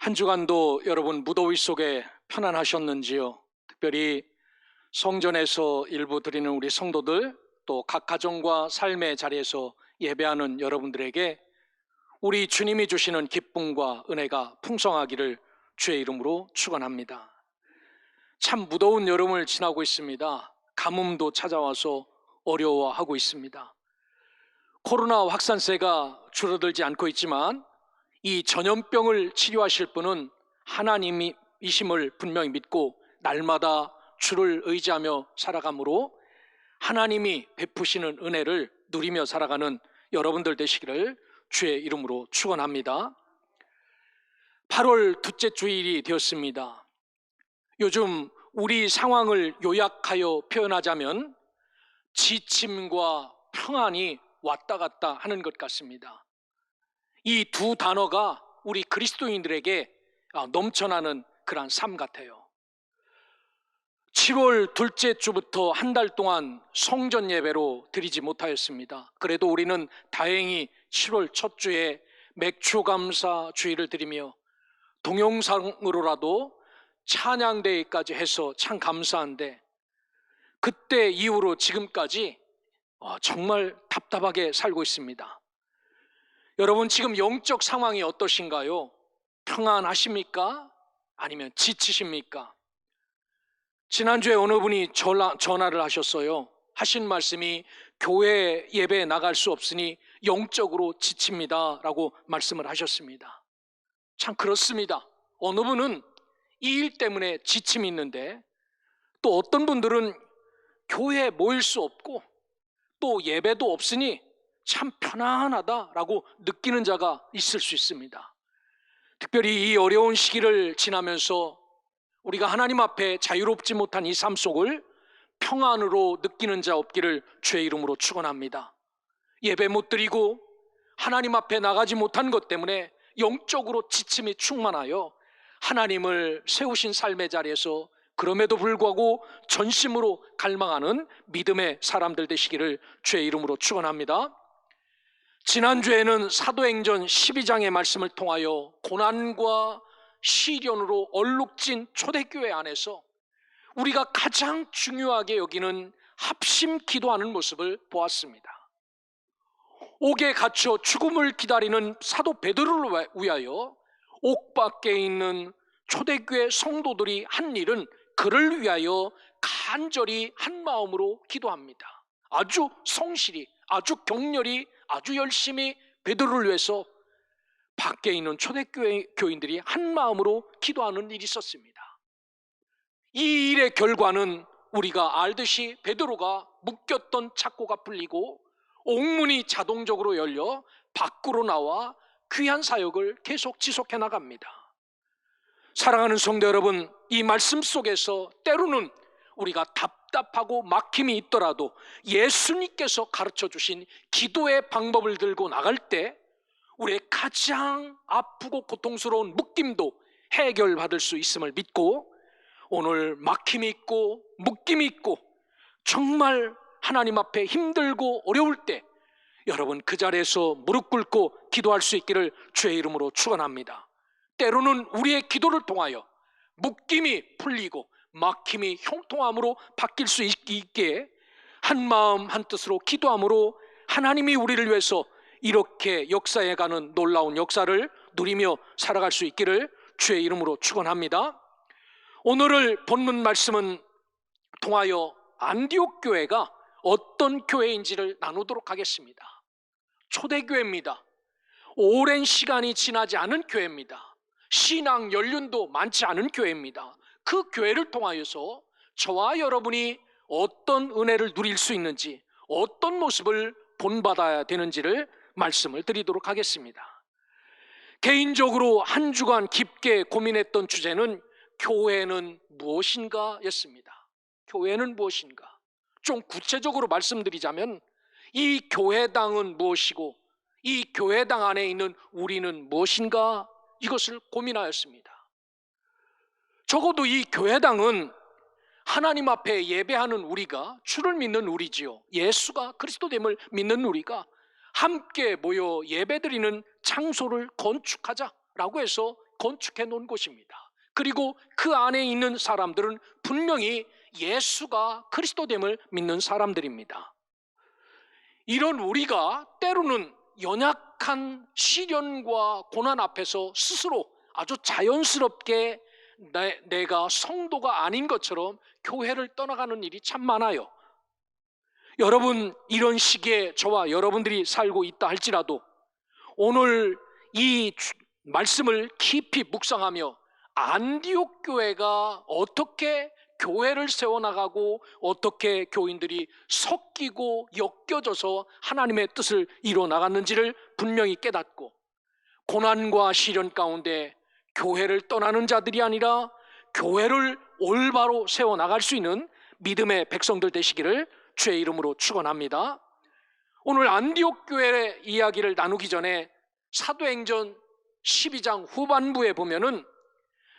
한 주간도 여러분 무더위 속에 편안하셨는지요? 특별히 성전에서 일부 드리는 우리 성도들, 또 각 가정과 삶의 자리에서 예배하는 여러분들에게 우리 주님이 주시는 기쁨과 은혜가 풍성하기를 주의 이름으로 축원합니다. 참 무더운 여름을 지나고 있습니다. 가뭄도 찾아와서 어려워하고 있습니다. 코로나 확산세가 줄어들지 않고 있지만 이 전염병을 치료하실 분은 하나님이심을 분명히 믿고 날마다 주를 의지하며 살아가므로 하나님이 베푸시는 은혜를 누리며 살아가는 여러분들 되시기를 주의 이름으로 축원합니다. 8월 둘째 주일이 되었습니다. 요즘 우리 상황을 요약하여 표현하자면 지침과 평안이 왔다 갔다 하는 것 같습니다. 이 두 단어가 우리 그리스도인들에게 넘쳐나는 그런 삶 같아요. 7월 둘째 주부터 한 달 동안 성전 예배로 드리지 못하였습니다. 그래도 우리는 다행히 7월 첫 주에 맥주 감사 주일을 드리며 동영상으로라도 찬양대회까지 해서 참 감사한데, 그때 이후로 지금까지 정말 답답하게 살고 있습니다. 여러분, 지금 영적 상황이 어떠신가요? 평안하십니까? 아니면 지치십니까? 지난주에 어느 분이 전화를 하셨어요. 하신 말씀이 교회 예배에 나갈 수 없으니 영적으로 지칩니다 라고 말씀을 하셨습니다. 참 그렇습니다. 어느 분은 이 일 때문에 지침이 있는데, 또 어떤 분들은 교회에 모일 수 없고 또 예배도 없으니 참 편안하다라고 느끼는 자가 있을 수 있습니다. 특별히 이 어려운 시기를 지나면서 우리가 하나님 앞에 자유롭지 못한 이 삶 속을 평안으로 느끼는 자 없기를 주의 이름으로 축원합니다. 예배 못 드리고 하나님 앞에 나가지 못한 것 때문에 영적으로 지침이 충만하여 하나님을 세우신 삶의 자리에서 그럼에도 불구하고 전심으로 갈망하는 믿음의 사람들 되시기를 주의 이름으로 축원합니다. 지난주에는 사도행전 12장의 말씀을 통하여 고난과 시련으로 얼룩진 초대교회 안에서 우리가 가장 중요하게 여기는 합심 기도하는 모습을 보았습니다. 옥에 갇혀 죽음을 기다리는 사도 베드로를 위하여 옥 밖에 있는 초대교회 성도들이 한 일은 그를 위하여 간절히 한 마음으로 기도합니다. 아주 성실히, 아주 격렬히, 아주 열심히 베드로를 위해서 밖에 있는 초대교회 교인들이 한 마음으로 기도하는 일이 있었습니다. 이 일의 결과는 우리가 알듯이 베드로가 묶였던 착고가 풀리고 옥문이 자동적으로 열려 밖으로 나와 귀한 사역을 계속 지속해 나갑니다. 사랑하는 성도 여러분, 이 말씀 속에서 때로는 우리가 답답하고 막힘이 있더라도 예수님께서 가르쳐 주신 기도의 방법을 들고 나갈 때 우리의 가장 아프고 고통스러운 묶임도 해결받을 수 있음을 믿고, 오늘 막힘이 있고 묶임이 있고 정말 하나님 앞에 힘들고 어려울 때 여러분 그 자리에서 무릎 꿇고 기도할 수 있기를 주의 이름으로 축원합니다. 때로는 우리의 기도를 통하여 묶임이 풀리고 막힘이 형통함으로 바뀔 수 있기에 한 마음 한 뜻으로 기도함으로 하나님이 우리를 위해서 이렇게 역사해가는 놀라운 역사를 누리며 살아갈 수 있기를 주의 이름으로 축원합니다. 오늘을 본문 말씀은 통하여 안디옥 교회가 어떤 교회인지를 나누도록 하겠습니다. 초대교회입니다. 오랜 시간이 지나지 않은 교회입니다. 신앙 연륜도 많지 않은 교회입니다. 그 교회를 통하여서 저와 여러분이 어떤 은혜를 누릴 수 있는지, 어떤 모습을 본받아야 되는지를 말씀을 드리도록 하겠습니다. 개인적으로 한 주간 깊게 고민했던 주제는 교회는 무엇인가 였습니다. 교회는 무엇인가? 좀 구체적으로 말씀드리자면 이 교회당은 무엇이고 이 교회당 안에 있는 우리는 무엇인가, 이것을 고민하였습니다. 적어도 이 교회당은 하나님 앞에 예배하는 우리가, 주를 믿는 우리지요, 예수가 그리스도됨을 믿는 우리가 함께 모여 예배드리는 장소를 건축하자라고 해서 건축해 놓은 곳입니다. 그리고 그 안에 있는 사람들은 분명히 예수가 그리스도됨을 믿는 사람들입니다. 이런 우리가 때로는 연약한 시련과 고난 앞에서 스스로 아주 자연스럽게 내가 성도가 아닌 것처럼 교회를 떠나가는 일이 참 많아요. 여러분, 이런 시기에 저와 여러분들이 살고 있다 할지라도 오늘 이 말씀을 깊이 묵상하며 안디옥 교회가 어떻게 교회를 세워나가고 어떻게 교인들이 섞이고 엮여져서 하나님의 뜻을 이뤄나갔는지를 분명히 깨닫고 고난과 시련 가운데 교회를 떠나는 자들이 아니라 교회를 올바로 세워나갈 수 있는 믿음의 백성들 되시기를 주의 이름으로 축원합니다. 오늘 안디옥 교회의 이야기를 나누기 전에 사도행전 12장 후반부에 보면은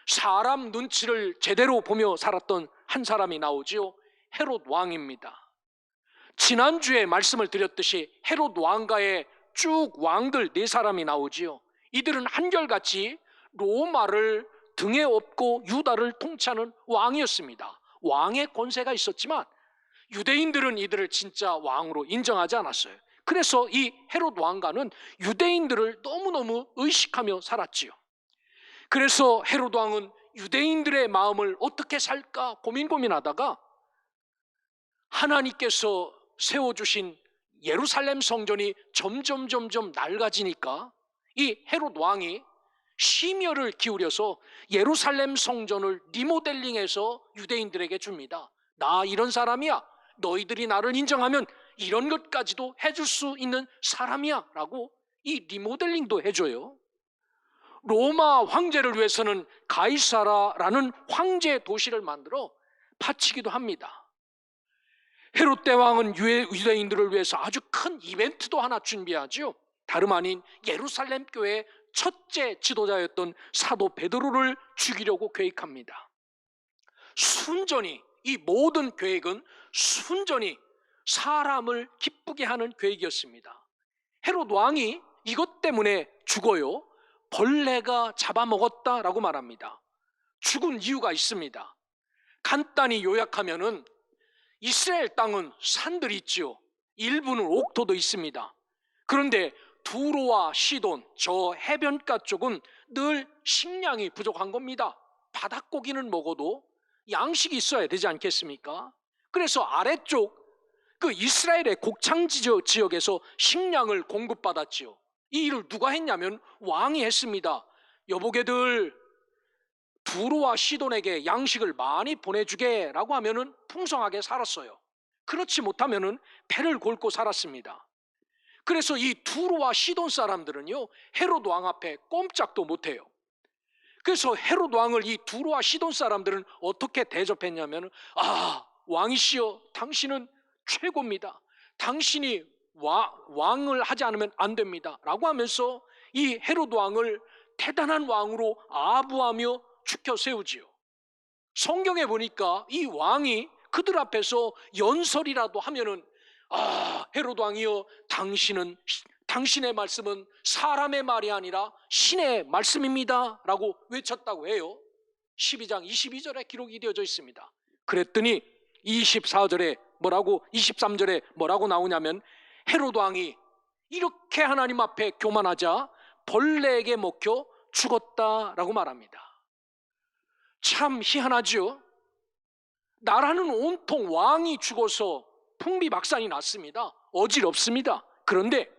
사람 눈치를 제대로 보며 살았던 한 사람이 나오지요. 헤롯 왕입니다. 지난주에 말씀을 드렸듯이 헤롯 왕가에 쭉 왕들 4사람이 나오지요. 이들은 한결같이 로마를 등에 업고 유다를 통치하는 왕이었습니다. 왕의 권세가 있었지만 유대인들은 이들을 진짜 왕으로 인정하지 않았어요. 그래서 이 헤롯 왕가는 유대인들을 너무너무 의식하며 살았지요. 그래서 헤롯 왕은 유대인들의 마음을 어떻게 살까 고민하다가 하나님께서 세워주신 예루살렘 성전이 점점 낡아지니까 이 헤롯 왕이 심혈을 기울여서 예루살렘 성전을 리모델링해서 유대인들에게 줍니다. 나 이런 사람이야. 너희들이 나를 인정하면 이런 것까지도 해줄 수 있는 사람이야 라고 이 리모델링도 해줘요. 로마 황제를 위해서는 가이사라라는 황제 도시를 만들어 바치기도 합니다. 헤롯 대왕은 유대인들을 위해서 아주 큰 이벤트도 하나 준비하죠. 다름 아닌 예루살렘 교회의 첫째 지도자였던 사도 베드로를 죽이려고 계획합니다. 순전히 이 모든 계획은 순전히 사람을 기쁘게 하는 계획이었습니다. 헤롯 왕이 이것 때문에 죽어요. 벌레가 잡아먹었다라고 말합니다. 죽은 이유가 있습니다. 간단히 요약하면은 이스라엘 땅은 산들이 있죠. 일부는 옥토도 있습니다. 그런데 두로와 시돈, 저 해변가 쪽은 늘 식량이 부족한 겁니다. 바닷고기는 먹어도 양식이 있어야 되지 않겠습니까? 그래서 아래쪽 그 이스라엘의 곡창 지역에서 식량을 공급받았지요. 이 일을 누가 했냐면 왕이 했습니다. 여보게들 두로와 시돈에게 양식을 많이 보내주게라고 하면은 풍성하게 살았어요. 그렇지 못하면은 배를 골고 살았습니다. 그래서 이 두로와 시돈 사람들은요 헤롯 왕 앞에 꼼짝도 못해요. 그래서 헤롯 왕을 이 두로와 시돈 사람들은 어떻게 대접했냐면 왕이시여 당신은 최고입니다. 당신이 왕을 하지 않으면 안 됩니다 라고 하면서 이 헤롯 왕을 대단한 왕으로 아부하며 축혀 세우지요. 성경에 보니까 이 왕이 그들 앞에서 연설이라도 하면은 헤롯 왕이여 당신의 말씀은 사람의 말이 아니라 신의 말씀입니다 라고 외쳤다고 해요. 12장 22절에 기록이 되어져 있습니다. 그랬더니 24절에 뭐라고 23절에 뭐라고 나오냐면 헤롯 왕이 이렇게 하나님 앞에 교만하자 벌레에게 먹혀 죽었다라고 말합니다. 참 희한하죠. 나라는 온통 왕이 죽어서 풍비박산이 났습니다. 어지럽습니다. 그런데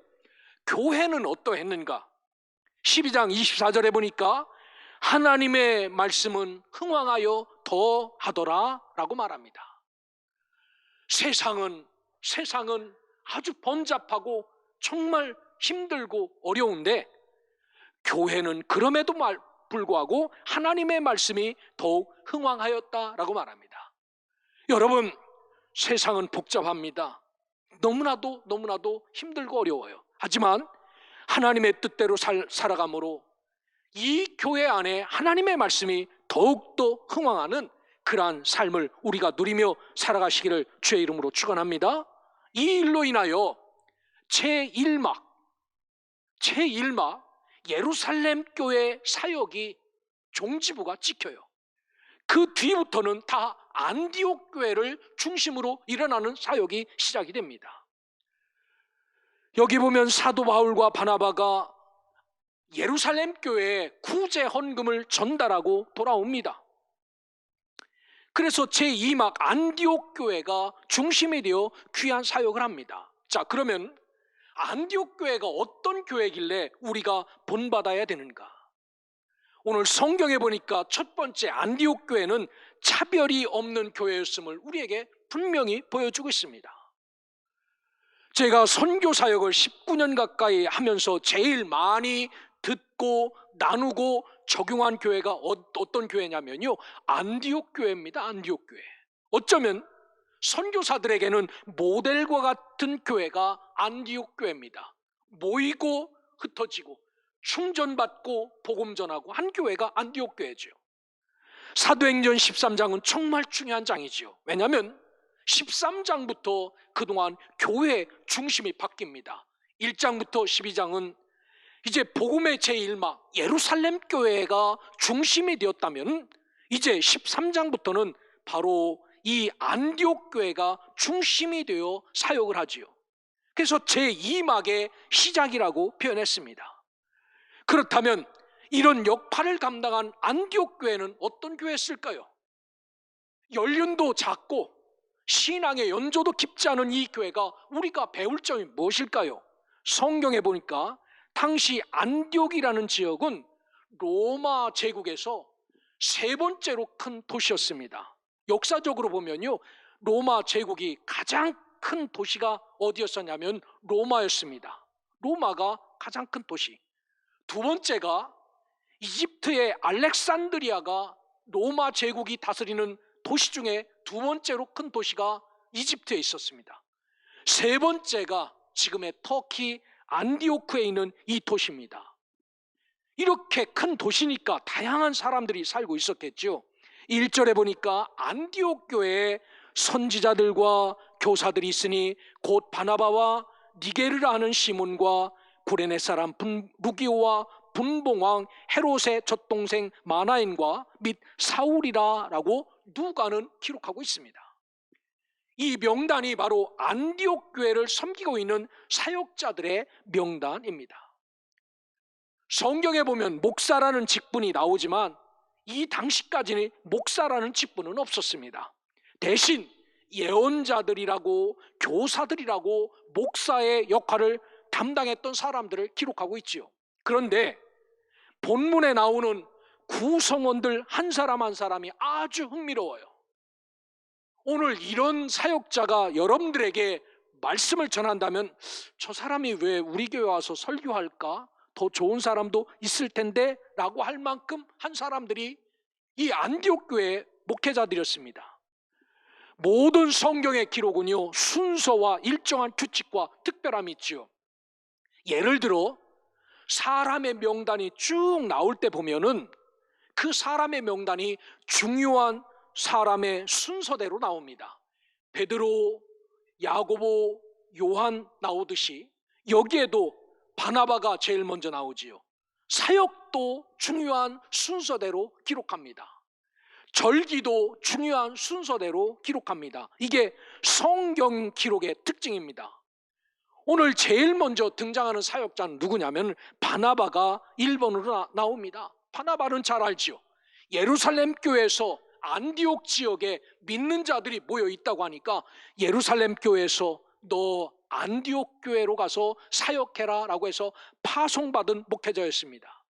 교회는 어떠했는가? 12장 24절에 보니까 하나님의 말씀은 흥왕하여 더하더라 라고 말합니다. 세상은 아주 번잡하고 정말 힘들고 어려운데 교회는 그럼에도 불구하고 하나님의 말씀이 더욱 흥왕하였다라고 말합니다. 여러분, 세상은 복잡합니다. 너무나도 힘들고 어려워요. 하지만 하나님의 뜻대로 살아감으로 이 교회 안에 하나님의 말씀이 더욱더 흥왕하는 그러한 삶을 우리가 누리며 살아가시기를 주의 이름으로 축원합니다. 이 일로 인하여 제1막 예루살렘 교회 사역이 종지부가 찍혀요. 그 뒤부터는 다 안디옥 교회를 중심으로 일어나는 사역이 시작이 됩니다. 여기 보면 사도 바울과 바나바가 예루살렘 교회에 구제 헌금을 전달하고 돌아옵니다. 그래서 제2막 안디옥 교회가 중심이 되어 귀한 사역을 합니다. 자, 그러면 안디옥 교회가 어떤 교회길래 우리가 본받아야 되는가? 오늘 성경에 보니까 첫 번째 안디옥 교회는 차별이 없는 교회였음을 우리에게 분명히 보여주고 있습니다. 제가 선교 사역을 19년 가까이 하면서 제일 많이 듣고 나누고 적용한 교회가 어떤 교회냐면요, 안디옥 교회입니다. 안디옥 교회. 어쩌면 선교사들에게는 모델과 같은 교회가 안디옥 교회입니다. 모이고 흩어지고 충전받고 복음 전하고 한 교회가 안디옥 교회죠. 사도행전 13장은 정말 중요한 장이죠. 왜냐하면 13장부터 그동안 교회 중심이 바뀝니다. 1장부터 12장은 이제 복음의 제1막 예루살렘 교회가 중심이 되었다면 이제 13장부터는 바로 이 안디옥 교회가 중심이 되어 사역을 하지요. 그래서 제2막의 시작이라고 표현했습니다. 그렇다면 이런 역할을 감당한 안디옥 교회는 어떤 교회였을까요? 연륜도 작고 신앙의 연조도 깊지 않은 이 교회가 우리가 배울 점이 무엇일까요? 성경에 보니까 당시 안디옥이라는 지역은 로마 제국에서 세 번째로 큰 도시였습니다. 역사적으로 보면요, 로마 제국이 가장 큰 도시가 어디였었냐면 로마였습니다. 로마가 가장 큰 도시. 두 번째가 이집트의 알렉산드리아가 로마 제국이 다스리는 도시 중에 두 번째로 큰 도시가 이집트에 있었습니다. 세 번째가 지금의 터키 안디오크에 있는 이 도시입니다. 이렇게 큰 도시니까 다양한 사람들이 살고 있었겠죠. 1절에 보니까 안디옥 교회에 선지자들과 교사들이 있으니 곧 바나바와 니게르라 하는 시몬과 구레네 사람 루기오와 분봉왕 헤롯의 젖동생 마나인과 및 사울이라 라고 누가는 기록하고 있습니다. 이 명단이 바로 안디옥 교회를 섬기고 있는 사역자들의 명단입니다. 성경에 보면 목사라는 직분이 나오지만 이 당시까지는 목사라는 직분은 없었습니다. 대신 예언자들이라고 교사들이라고 목사의 역할을 담당했던 사람들을 기록하고 있지요. 그런데 본문에 나오는 구성원들 한 사람 한 사람이 아주 흥미로워요. 오늘 이런 사역자가 여러분들에게 말씀을 전한다면 저 사람이 왜 우리 교회 와서 설교할까? 더 좋은 사람도 있을 텐데 라고 할 만큼 한 사람들이 이 안디옥 교회의 목회자들이었습니다. 모든 성경의 기록은요, 순서와 일정한 규칙과 특별함이 있죠. 예를 들어 사람의 명단이 쭉 나올 때 보면은 그 사람의 명단이 중요한 사람의 순서대로 나옵니다. 베드로, 야고보, 요한 나오듯이 여기에도 바나바가 제일 먼저 나오지요. 사역도 중요한 순서대로 기록합니다. 절기도 중요한 순서대로 기록합니다. 이게 성경 기록의 특징입니다. 오늘 제일 먼저 등장하는 사역자는 누구냐면 바나바가 1번으로 나옵니다. 바나바는 잘 알지요. 예루살렘 교회에서 안디옥 지역에 믿는 자들이 모여 있다고 하니까 예루살렘 교회에서 너 안디옥 교회로 가서 사역해라 라고 해서 파송받은 목회자였습니다.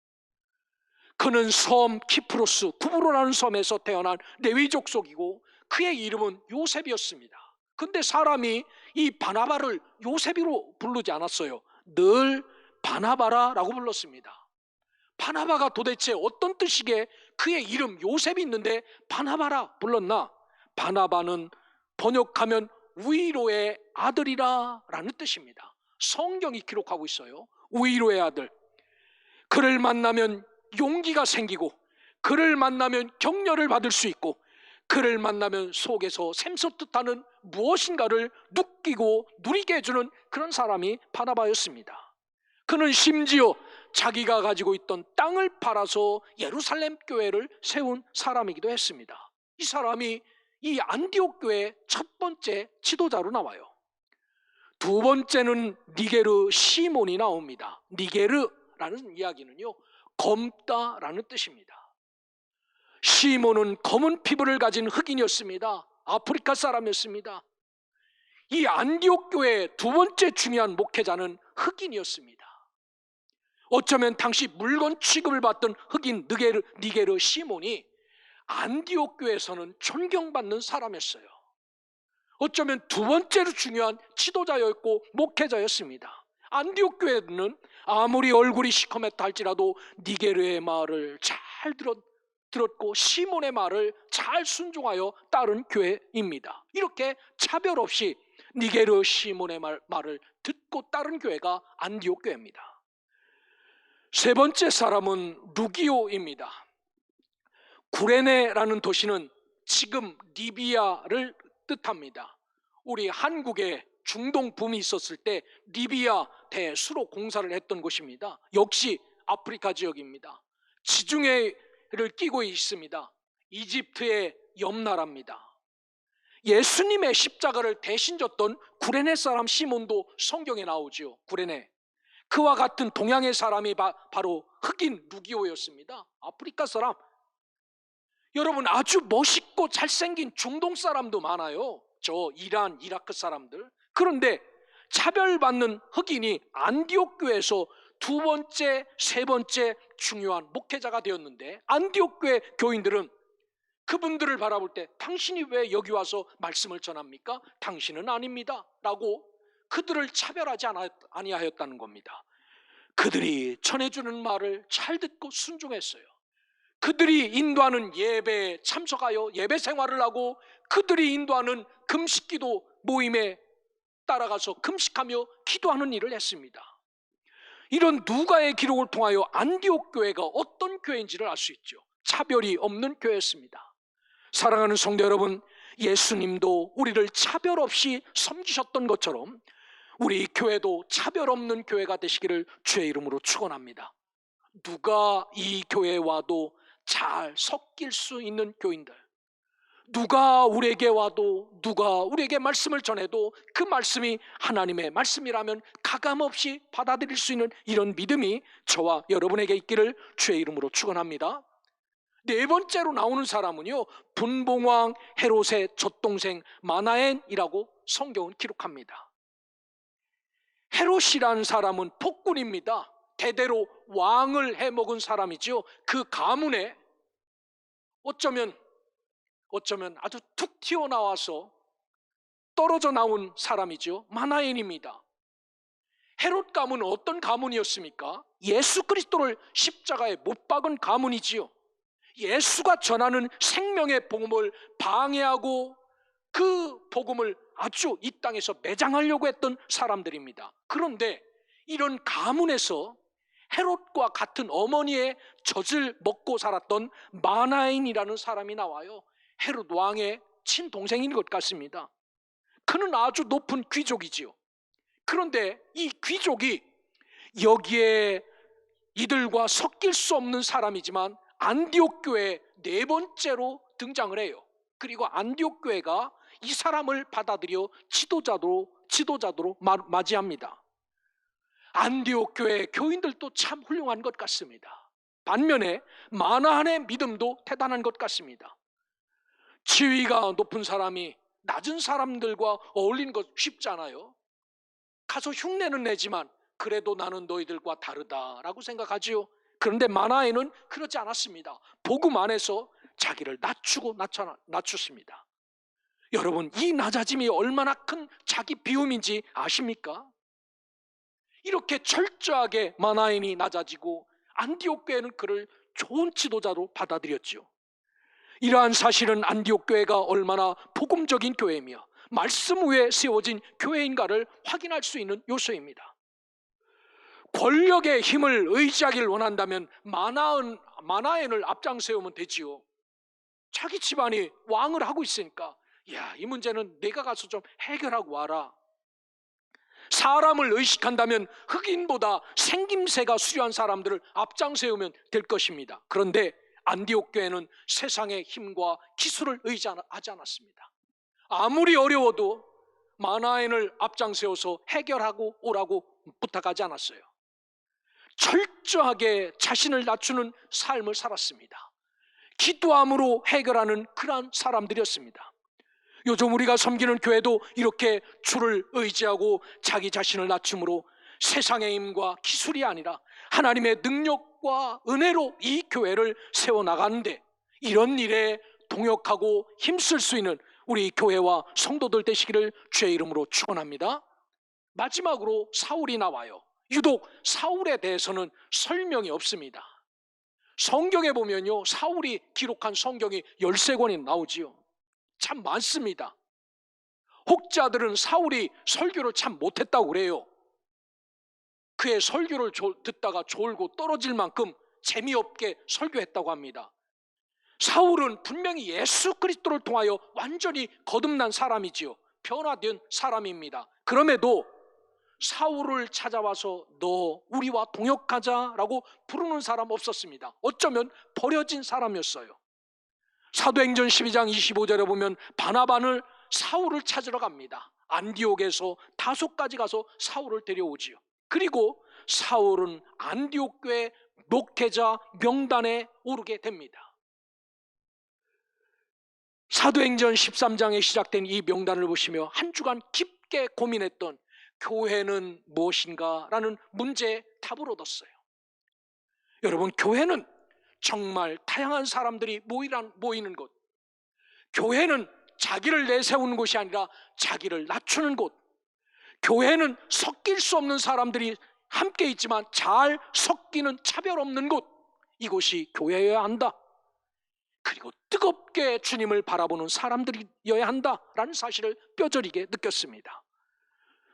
그는 섬 키프로스 구브로라는 섬에서 태어난 레위 족속이고 그의 이름은 요셉이었습니다. 근데 사람이 이 바나바를 요셉으로 부르지 않았어요. 늘 바나바라 라고 불렀습니다. 바나바가 도대체 어떤 뜻이기에 그의 이름 요셉이 있는데 바나바라 불렀나? 바나바는 번역하면 위로의 아들이라 라는 뜻입니다. 성경이 기록하고 있어요. 위로의 아들. 그를 만나면 용기가 생기고 그를 만나면 격려를 받을 수 있고 그를 만나면 속에서 샘솟듯하는 무엇인가를 느끼고 누리게 해주는 그런 사람이 바나바였습니다. 그는 심지어 자기가 가지고 있던 땅을 팔아서 예루살렘 교회를 세운 사람이기도 했습니다. 이 사람이 이 안디옥 교회의 첫 번째 지도자로 나와요. 두 번째는 니게르 시몬이 나옵니다. 니게르라는 이야기는요, 검다라는 뜻입니다. 시몬은 검은 피부를 가진 흑인이었습니다. 아프리카 사람이었습니다. 이 안디옥 교회의 두 번째 중요한 목회자는 흑인이었습니다. 어쩌면 당시 물건 취급을 받던 흑인 니게르 시몬이 안디옥 교회에서는 존경받는 사람이었어요. 어쩌면 두 번째로 중요한 지도자였고 목회자였습니다. 안디옥 교회는 아무리 얼굴이 시커멓다 할지라도 니게르의 말을 잘 들었고 시몬의 말을 잘 순종하여 따른 교회입니다. 이렇게 차별 없이 니게르 시몬의 말을 듣고 따른 교회가 안디옥 교회입니다. 세 번째 사람은 루기오입니다. 구레네라는 도시는 지금 리비아를 뜻합니다. 우리 한국에 중동 붐이 있었을 때 리비아 대수로 공사를 했던 곳입니다. 역시 아프리카 지역입니다. 지중해를 끼고 있습니다. 이집트의 옆나라입니다. 예수님의 십자가를 대신 졌던 구레네 사람 시몬도 성경에 나오죠. 구레네. 그와 같은 동양의 사람이 바로 흑인 루기오였습니다. 아프리카 사람. 여러분, 아주 멋있고 잘생긴 중동 사람도 많아요. 저 이란, 이라크 사람들. 그런데 차별받는 흑인이 안디옥 교회에서 두 번째, 세 번째 중요한 목회자가 되었는데, 안디옥 교회 교인들은 그분들을 바라볼 때 당신이 왜 여기 와서 말씀을 전합니까? 당신은 아닙니다 라고 그들을 차별하지 아니하였다는 겁니다. 그들이 전해주는 말을 잘 듣고 순종했어요. 그들이 인도하는 예배에 참석하여 예배 생활을 하고, 그들이 인도하는 금식기도 모임에 따라가서 금식하며 기도하는 일을 했습니다. 이런 누가의 기록을 통하여 안디옥 교회가 어떤 교회인지를 알 수 있죠. 차별이 없는 교회였습니다. 사랑하는 성도 여러분, 예수님도 우리를 차별 없이 섬기셨던 것처럼 우리 교회도 차별 없는 교회가 되시기를 주의 이름으로 축원합니다. 누가 이 교회에 와도 잘 섞일 수 있는 교인들, 누가 우리에게 와도, 누가 우리에게 말씀을 전해도 그 말씀이 하나님의 말씀이라면 가감없이 받아들일 수 있는 이런 믿음이 저와 여러분에게 있기를 주의 이름으로 축원합니다. 네 번째로 나오는 사람은요, 분봉왕 헤롯의 젖동생 마나엔이라고 성경은 기록합니다. 헤롯이라는 사람은 폭군입니다. 대대로 왕을 해먹은 사람이죠. 그 가문에 어쩌면 아주 툭 튀어나와서 떨어져 나온 사람이죠. 마나엔입니다. 헤롯 가문은 어떤 가문이었습니까? 예수 그리스도를 십자가에 못 박은 가문이지요. 예수가 전하는 생명의 복음을 방해하고 그 복음을 아주 이 땅에서 매장하려고 했던 사람들입니다. 그런데 이런 가문에서 헤롯과 같은 어머니의 젖을 먹고 살았던 마나엔이라는 사람이 나와요. 헤롯 왕의 친동생인 것 같습니다. 그는 아주 높은 귀족이지요. 그런데 이 귀족이 여기에 이들과 섞일 수 없는 사람이지만 안디옥 교회에 네 번째로 등장을 해요. 그리고 안디옥 교회가 이 사람을 받아들여 지도자로 맞이합니다. 안디옥 교회 교인들도 참 훌륭한 것 같습니다. 반면에 마나엔의 믿음도 대단한 것 같습니다. 지위가 높은 사람이 낮은 사람들과 어울리는 것 쉽지 않아요. 가서 흉내는 내지만 그래도 나는 너희들과 다르다라고 생각하지요. 그런데 마나엔은 그렇지 않았습니다. 복음 안에서 자기를 낮췄습니다. 여러분, 이 낮아짐이 얼마나 큰 자기 비움인지 아십니까? 이렇게 철저하게 마나엔이 낮아지고 안디옥 교회는 그를 좋은 지도자로 받아들였죠. 이러한 사실은 안디옥 교회가 얼마나 복음적인 교회이며 말씀 위에 세워진 교회인가를 확인할 수 있는 요소입니다. 권력의 힘을 의지하기를 원한다면 마나엔을 앞장 세우면 되지요. 자기 집안이 왕을 하고 있으니까 이 문제는 내가 가서 좀 해결하고 와라. 사람을 의식한다면 흑인보다 생김새가 수려한 사람들을 앞장세우면 될 것입니다. 그런데 안디옥 교회는 세상의 힘과 기술을 의지하지 않았습니다. 아무리 어려워도 마나엔을 앞장세워서 해결하고 오라고 부탁하지 않았어요. 철저하게 자신을 낮추는 삶을 살았습니다. 기도함으로 해결하는 그러한 사람들이었습니다. 요즘 우리가 섬기는 교회도 이렇게 주를 의지하고 자기 자신을 낮춤으로 세상의 힘과 기술이 아니라 하나님의 능력과 은혜로 이 교회를 세워나가는데, 이런 일에 동역하고 힘쓸 수 있는 우리 교회와 성도들 되시기를 주의 이름으로 축원합니다. 마지막으로 사울이 나와요. 유독 사울에 대해서는 설명이 없습니다. 성경에 보면요, 사울이 기록한 성경이 13권이 나오지요. 참 많습니다. 혹자들은 사울이 설교를 참 못했다고 그래요. 그의 설교를 듣다가 졸고 떨어질 만큼 재미없게 설교했다고 합니다. 사울은 분명히 예수 그리스도를 통하여 완전히 거듭난 사람이지요. 변화된 사람입니다. 그럼에도 사울을 찾아와서 너 우리와 동역하자라고 부르는 사람 없었습니다. 어쩌면 버려진 사람이었어요. 사도행전 12장 25절에 보면 바나바는 사울을 찾으러 갑니다. 안디옥에서 다소까지 가서 사울을 데려오지요. 그리고 사울은 안디옥 교회 목회자 명단에 오르게 됩니다. 사도행전 13장에 시작된 이 명단을 보시며 한 주간 깊게 고민했던 교회는 무엇인가 라는 문제에 답을 얻었어요. 여러분, 교회는 정말 다양한 사람들이 모이는 곳, 교회는 자기를 내세우는 곳이 아니라 자기를 낮추는 곳, 교회는 섞일 수 없는 사람들이 함께 있지만 잘 섞이는 차별 없는 곳, 이곳이 교회여야 한다. 그리고 뜨겁게 주님을 바라보는 사람들이어야 한다라는 사실을 뼈저리게 느꼈습니다.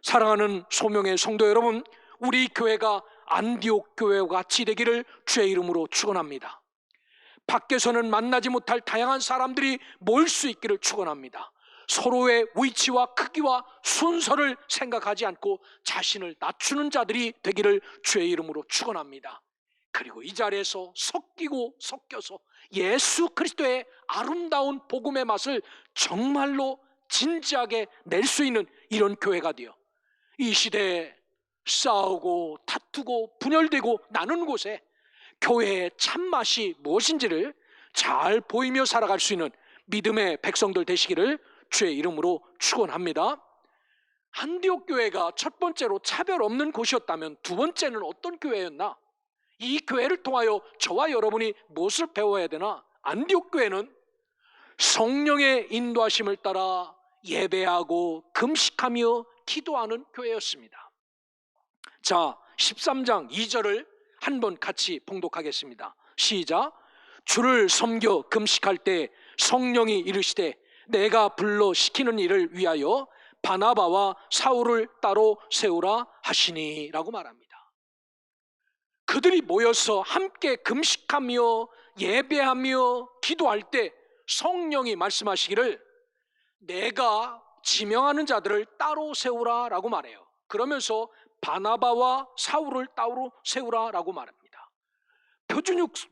사랑하는 소명의 성도 여러분, 우리 교회가 안디옥 교회와 같이 되기를 주의 이름으로 축원합니다. 밖에서는 만나지 못할 다양한 사람들이 모일 수 있기를 축원합니다. 서로의 위치와 크기와 순서를 생각하지 않고 자신을 낮추는 자들이 되기를 주의 이름으로 축원합니다. 그리고 이 자리에서 섞이고 섞여서 예수 그리스도의 아름다운 복음의 맛을 정말로 진지하게 낼 수 있는 이런 교회가 되어 이 시대에 싸우고 다투고 분열되고 나누는 곳에 교회의 참맛이 무엇인지를 잘 보이며 살아갈 수 있는 믿음의 백성들 되시기를 주의 이름으로 축원합니다. 안디옥 교회가 첫 번째로 차별 없는 곳이었다면 두 번째는 어떤 교회였나? 이 교회를 통하여 저와 여러분이 무엇을 배워야 되나? 안디옥 교회는 성령의 인도하심을 따라 예배하고 금식하며 기도하는 교회였습니다. 자, 13장 2절을 한번 같이 봉독하겠습니다. 시작. 주를 섬겨 금식할 때 성령이 이르시되 내가 불러 시키는 일을 위하여 바나바와 사울을 따로 세우라 하시니 라고 말합니다. 그들이 모여서 함께 금식하며 예배하며 기도할 때 성령이 말씀하시기를 내가 지명하는 자들을 따로 세우라 라고 말해요. 그러면서 바나바와 사울을 따로 세우라 라고 말합니다.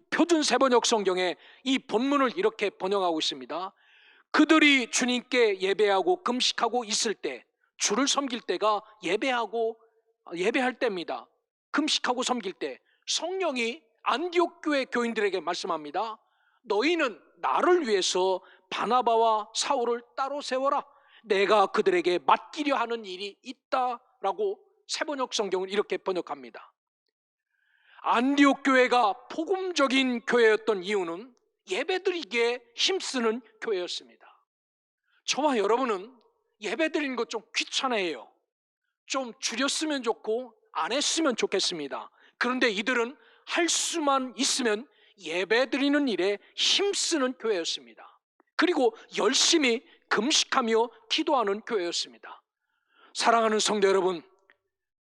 표준 세번역 성경에 이 본문을 이렇게 번역하고 있습니다. 그들이 주님께 예배하고 금식하고 있을 때, 주를 섬길 때가 예배할 때입니다. 금식하고 섬길 때 성령이 안디옥 교회 교인들에게 말씀합니다. 너희는 나를 위해서 바나바와 사울을 따로 세워라. 내가 그들에게 맡기려 하는 일이 있다라고 세번역 성경은 이렇게 번역합니다. 안디옥 교회가 복음적인 교회였던 이유는 예배드리기에 힘쓰는 교회였습니다. 저와 여러분은 예배드리는 것 좀 귀찮아해요. 좀 줄였으면 좋고 안 했으면 좋겠습니다. 그런데 이들은 할 수만 있으면 예배드리는 일에 힘쓰는 교회였습니다. 그리고 열심히 금식하며 기도하는 교회였습니다. 사랑하는 성도 여러분,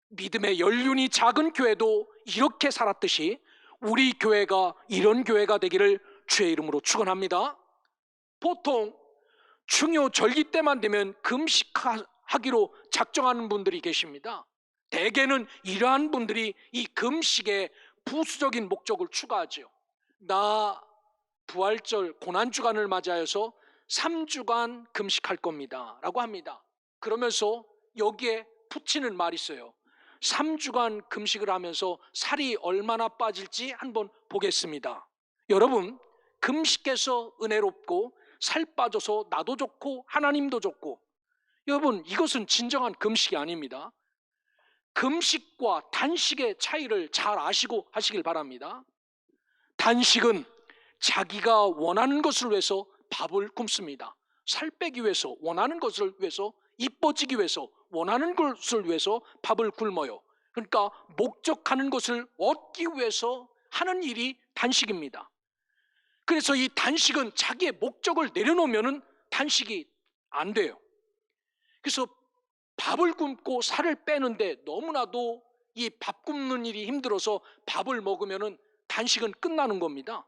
믿음의 연륜이 작은 교회도 이렇게 살았듯이 우리 교회가 이런 교회가 되기를 주의 이름으로 축원합니다. 보통 중요 절기 때만 되면 금식하기로 작정하는 분들이 계십니다. 대개는 이러한 분들이 이 금식에 부수적인 목적을 추가하죠. 나 부활절 고난주간을 맞이하여서 3주간 금식할 겁니다 라고 합니다. 그러면서 여기에 붙이는 말이 있어요. 3주간 금식을 하면서 살이 얼마나 빠질지 한번 보겠습니다. 여러분, 금식해서 은혜롭고 살 빠져서 나도 좋고 하나님도 좋고, 여러분, 이것은 진정한 금식이 아닙니다. 금식과 단식의 차이를 잘 아시고 하시길 바랍니다. 단식은 자기가 원하는 것을 위해서 밥을 굶습니다. 살 빼기 위해서, 원하는 것을 위해서, 이뻐지기 위해서, 원하는 것을 위해서 밥을 굶어요. 그러니까 목적하는 것을 얻기 위해서 하는 일이 단식입니다. 그래서 이 단식은 자기의 목적을 내려놓으면 단식이 안 돼요. 그래서 밥을 굶고 살을 빼는데 너무나도 이 밥 굶는 일이 힘들어서 밥을 먹으면 단식은 끝나는 겁니다.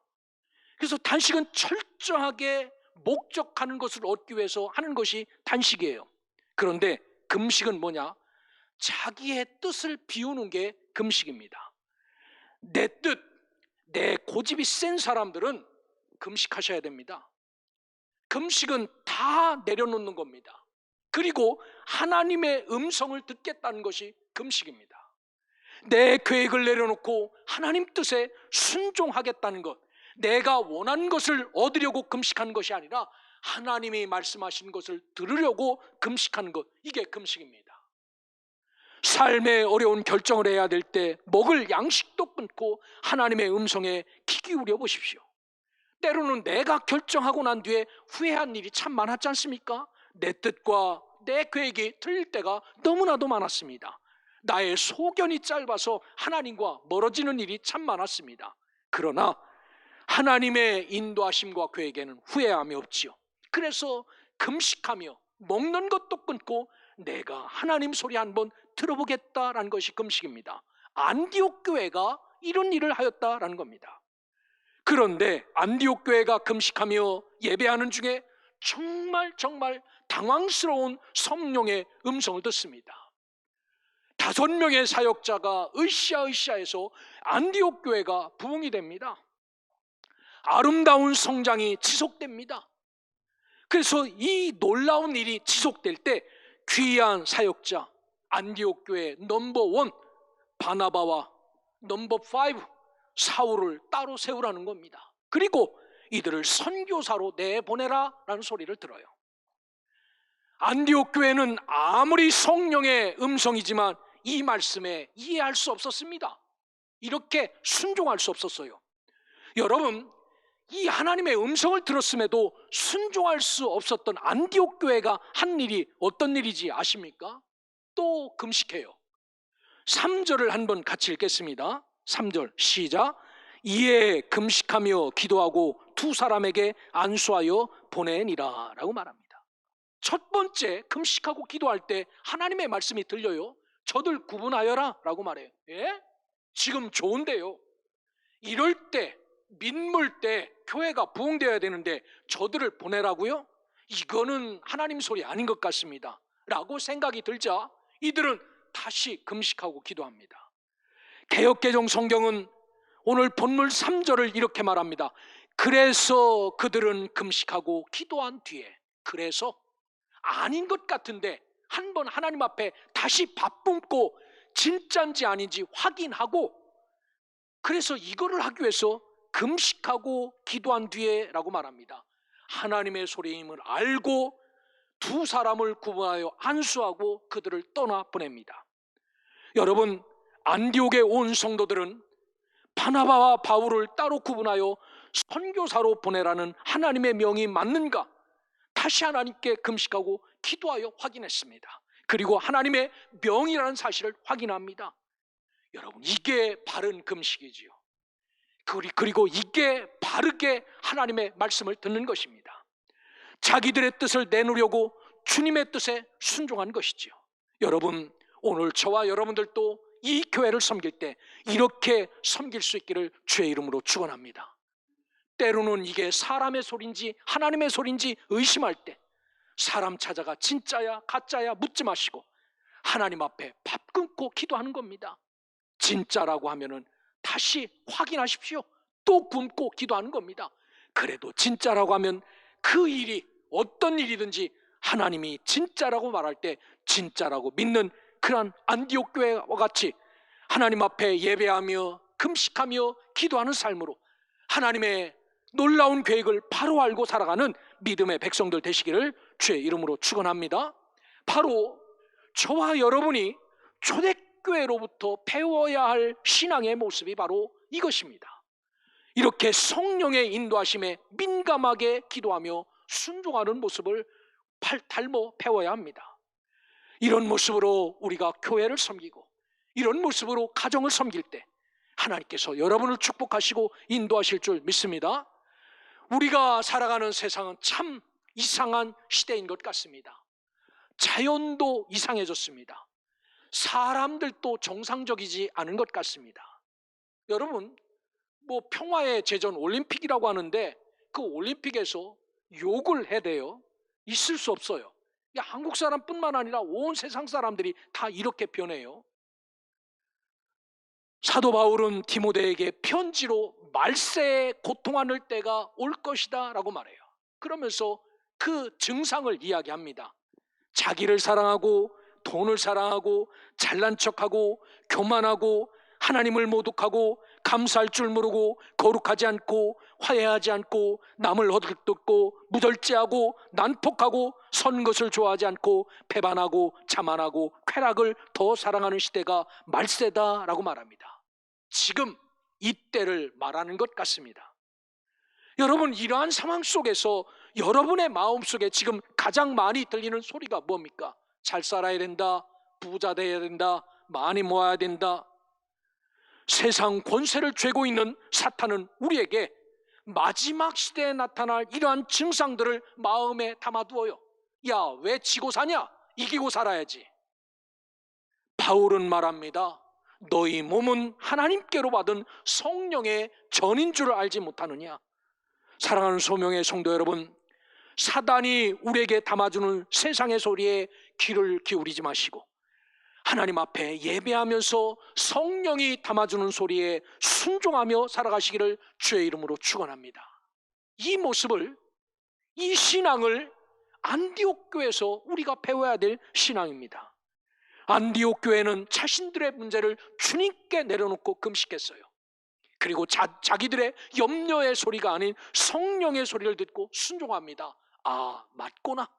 그래서 단식은 철저하게 목적하는 것을 얻기 위해서 하는 것이 단식이에요. 그런데 금식은 뭐냐? 자기의 뜻을 비우는 게 금식입니다. 내 뜻, 내 고집이 센 사람들은 금식하셔야 됩니다. 금식은 다 내려놓는 겁니다. 그리고 하나님의 음성을 듣겠다는 것이 금식입니다. 내 계획을 내려놓고 하나님 뜻에 순종하겠다는 것, 내가 원하는 것을 얻으려고 금식하는 것이 아니라 하나님이 말씀하신 것을 들으려고 금식하는 것, 이게 금식입니다. 삶의 어려운 결정을 해야 될 때 먹을 양식도 끊고 하나님의 음성에 귀 기울여 보십시오. 때로는 내가 결정하고 난 뒤에 후회한 일이 참 많았지 않습니까? 내 뜻과 내 계획이 틀릴 때가 너무나도 많았습니다. 나의 소견이 짧아서 하나님과 멀어지는 일이 참 많았습니다. 그러나 하나님의 인도하심과 계획에는 후회함이 없지요. 그래서 금식하며 먹는 것도 끊고 내가 하나님 소리 한번 들어보겠다라는 것이 금식입니다. 안디옥 교회가 이런 일을 하였다라는 겁니다. 그런데 안디옥 교회가 금식하며 예배하는 중에 정말 당황스러운 성령의 음성을 듣습니다. 5명의 사역자가 으쌰으쌰해서 안디옥 교회가 부흥이 됩니다. 아름다운 성장이 지속됩니다. 그래서 이 놀라운 일이 지속될 때 귀한 사역자, 안디옥 교회 넘버 1 바나바와 넘버 5 사울을 따로 세우라는 겁니다. 그리고 이들을 선교사로 내보내라 라는 소리를 들어요. 안디옥 교회는 아무리 성령의 음성이지만 이 말씀에 이해할 수 없었습니다. 이렇게 순종할 수 없었어요. 여러분, 이 하나님의 음성을 들었음에도 순종할 수 없었던 안디옥 교회가 한 일이 어떤 일이지 아십니까? 또 금식해요. 3절을 한번 같이 읽겠습니다. 3절 시작. 이에 금식하며 기도하고 2 사람에게 안수하여 보내니라 라고 말합니다. 첫 번째, 금식하고 기도할 때 하나님의 말씀이 들려요. 저들 구분하여라 라고 말해요. 예? 지금 좋은데요, 이럴 때 민물 때 교회가 부흥되어야 되는데 저들을 보내라고요? 이거는 하나님 소리 아닌 것 같습니다 라고 생각이 들자 이들은 다시 금식하고 기도합니다. 개역개정 성경은 오늘 본문 3절을 이렇게 말합니다. 그래서 그들은 금식하고 기도한 뒤에, 그래서 아닌 것 같은데 한번 하나님 앞에 다시 밥 굶고 진짜인지 아닌지 확인하고, 그래서 이거를 하기 위해서 금식하고 기도한 뒤에 라고 말합니다. 하나님의 소리임을 알고 2 사람을 구분하여 안수하고 그들을 떠나 보냅니다. 여러분, 안디옥에 온 성도들은 바나바와 바울을 따로 구분하여 선교사로 보내라는 하나님의 명이 맞는가? 다시 하나님께 금식하고 기도하여 확인했습니다. 그리고 하나님의 명이라는 사실을 확인합니다. 여러분, 이게 바른 금식이지요. 그리고 이게 바르게 하나님의 말씀을 듣는 것입니다. 자기들의 뜻을 내놓으려고 주님의 뜻에 순종한 것이지요. 여러분, 오늘 저와 여러분들도 이 교회를 섬길 때 이렇게 섬길 수 있기를 주의 이름으로 축원합니다. 때로는 이게 사람의 소리인지 하나님의 소리인지 의심할 때 사람 찾아가 진짜야 가짜야 묻지 마시고 하나님 앞에 밥 끊고 기도하는 겁니다. 진짜라고 하면은 다시 확인하십시오. 또 굶고 기도하는 겁니다. 그래도 진짜라고 하면 그 일이 어떤 일이든지 하나님이 진짜라고 말할 때 진짜라고 믿는 그러한 안디옥 교회와 같이 하나님 앞에 예배하며 금식하며 기도하는 삶으로 하나님의 놀라운 계획을 바로 알고 살아가는 믿음의 백성들 되시기를 주의 이름으로 축원합니다. 바로 저와 여러분이 초대교회로부터 배워야 할 신앙의 모습이 바로 이것입니다. 이렇게 성령의 인도하심에 민감하게 기도하며 순종하는 모습을 닮아 배워야 합니다. 이런 모습으로 우리가 교회를 섬기고 이런 모습으로 가정을 섬길 때 하나님께서 여러분을 축복하시고 인도하실 줄 믿습니다. 우리가 살아가는 세상은 참 이상한 시대인 것 같습니다. 자연도 이상해졌습니다. 사람들도 정상적이지 않은 것 같습니다. 여러분, 평화의 제전 올림픽이라고 하는데 그 올림픽에서 욕을 해대요. 있을 수 없어요. 한국 사람뿐만 아니라 온 세상 사람들이 다 이렇게 변해요. 사도 바울은 디모데에게 편지로 말세에 고통하는 때가 올 것이다 라고 말해요. 그러면서 그 증상을 이야기합니다. 자기를 사랑하고 돈을 사랑하고 잘난 척하고 교만하고 하나님을 모독하고 감사할 줄 모르고 거룩하지 않고 화해하지 않고 남을 허들뜯고 무절제하고 난폭하고 선 것을 좋아하지 않고 배반하고 자만하고 쾌락을 더 사랑하는 시대가 말세다라고 말합니다. 지금 이때를 말하는 것 같습니다. 여러분, 이러한 상황 속에서 여러분의 마음속에 지금 가장 많이 들리는 소리가 뭡니까? 잘 살아야 된다, 부자 돼야 된다, 많이 모아야 된다. 세상 권세를 쥐고 있는 사탄은 우리에게 마지막 시대에 나타날 이러한 증상들을 마음에 담아두어요. 야, 왜 지고 사냐? 이기고 살아야지. 바울은 말합니다. 너희 몸은 하나님께로 받은 성령의 전인 줄 알지 못하느냐? 사랑하는 소명의 성도 여러분, 사단이 우리에게 담아주는 세상의 소리에 귀를 기울이지 마시고 하나님 앞에 예배하면서 성령이 담아주는 소리에 순종하며 살아가시기를 주의 이름으로 축원합니다. 이 모습을, 이 신앙을 안디옥 교회에서 우리가 배워야 될 신앙입니다. 안디옥 교회는 자신들의 문제를 주님께 내려놓고 금식했어요. 그리고 자기들의 염려의 소리가 아닌 성령의 소리를 듣고 순종합니다. 아, 맞구나.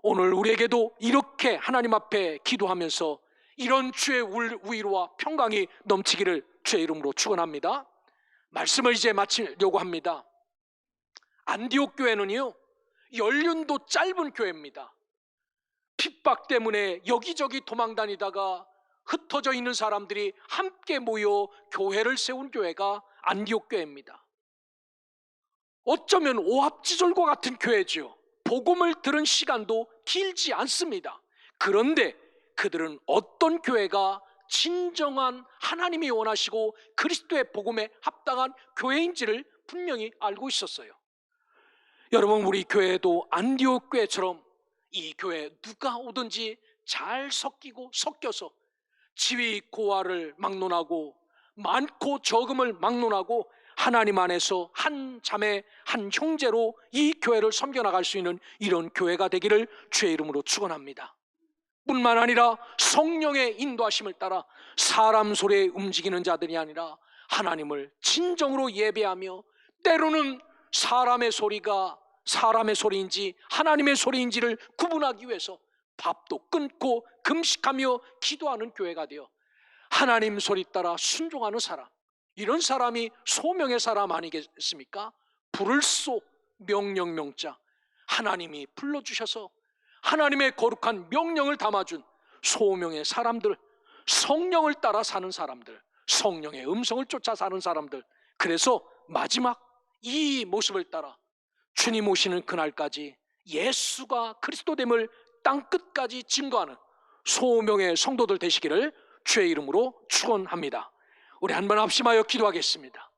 오늘 우리에게도 이렇게 하나님 앞에 기도하면서 이런 주의 위로와 평강이 넘치기를 주의 이름으로 축원합니다. 말씀을 이제 마치려고 합니다. 안디옥 교회는요, 연륜도 짧은 교회입니다. 핍박 때문에 여기저기 도망다니다가 흩어져 있는 사람들이 함께 모여 교회를 세운 교회가 안디옥 교회입니다. 어쩌면 오합지졸과 같은 교회죠. 복음을 들은 시간도 길지 않습니다. 그런데 그들은 어떤 교회가 진정한 하나님이 원하시고 그리스도의 복음에 합당한 교회인지를 분명히 알고 있었어요. 여러분, 우리 교회도 안디옥 교회처럼 이 교회에 누가 오든지 잘 섞여서 지위 고하를 막론하고 많고 적음을 막론하고 하나님 안에서 한 자매 한 형제로 이 교회를 섬겨나갈 수 있는 이런 교회가 되기를 주의 이름으로 축원합니다. 뿐만 아니라 성령의 인도하심을 따라 사람 소리에 움직이는 자들이 아니라 하나님을 진정으로 예배하며 때로는 사람의 소리가 사람의 소리인지 하나님의 소리인지를 구분하기 위해서 밥도 끊고 금식하며 기도하는 교회가 되어 하나님 소리 따라 순종하는 사람, 이런 사람이 소명의 사람 아니겠습니까? 불을소 명령명자, 하나님이 불러주셔서 하나님의 거룩한 명령을 담아준 소명의 사람들, 성령을 따라 사는 사람들, 성령의 음성을 쫓아 사는 사람들. 그래서 마지막 이 모습을 따라 주님 오시는 그날까지 예수가 그리스도됨을 땅끝까지 증거하는 소명의 성도들 되시기를 주의 이름으로 축원합니다. 우리 한번 합심하여 기도하겠습니다.